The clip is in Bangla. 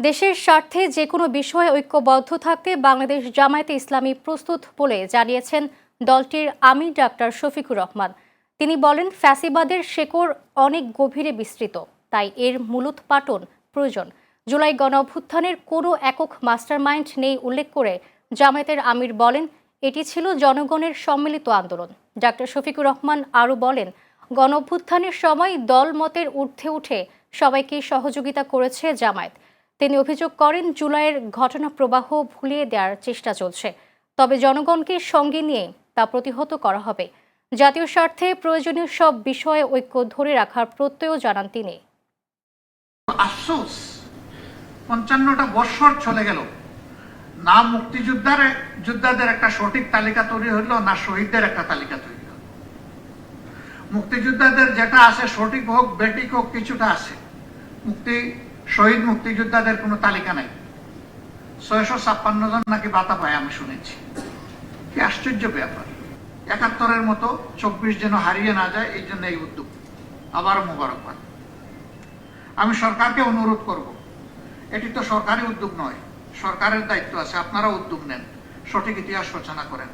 দেশের স্বার্থে যে কোনো বিষয়ে ঐক্যবদ্ধ থাকতে বাংলাদেশ জামায়াতে ইসলামী প্রস্তুত বলে জানিয়েছেন দলটির আমির ডাক্তার শফিকুর রহমান। তিনি বলেন, ফ্যাসিবাদের শেকড় অনেক গভীরে বিস্তৃত, তাই এর মূলোৎপাটন প্রয়োজন। জুলাই গণঅভ্যুত্থানের কোনো একক মাস্টারমাইন্ড নেই উল্লেখ করে জামায়াতের আমির বলেন, এটি ছিল জনগণের সম্মিলিত আন্দোলন। ডাক্তার শফিকুর রহমান আরও বলেন, গণঅভ্যুত্থানের সময় দল মতের ঊর্ধ্বে উঠে সবাইকে সহযোগিতা করেছে জামায়াত। তিনি অভিযোগ করেন, জুলাইয়ের ঘটনা প্রবাহ ভুলিয়ে দেওয়ার চেষ্টা চলছে, তবে জনগণকে সঙ্গে নিয়ে তা প্রতিহত করা হবে। জাতীয় স্বার্থে প্রয়োজনীয় সব বিষয়ে ঐক্য ধরে রাখার প্রত্যয় জানান তিনি। আফসোস ৫৫টা বছর চলে গেল, না যোদ্ধাদের একটা সঠিক তালিকা তৈরি হলো, না শহীদদের একটা তালিকা তৈরি হলো। মুক্তিযোদ্ধাদের যেটা আছে, সঠিক হোক বেঠিক হোক, কিছুটা আছে। শহীদ মুক্তিযোদ্ধাদের কোনো তালিকা নাই। ৬৫৬ জন নাকি ভাতা পায়, আমি শুনেছি। কি আশ্চর্য ব্যাপার! ৭১-এর মতো ২৪ যেন হারিয়ে না যায়, এই জন্য এই উদ্যোগ। আবার মোবারকবাদ। আমি সরকারকে অনুরোধ করব, এটি তো সরকারি উদ্যোগ নয়, সরকারের দায়িত্ব আছে, আপনারা উদ্যোগ নেন, সঠিক ইতিহাস রচনা করেন।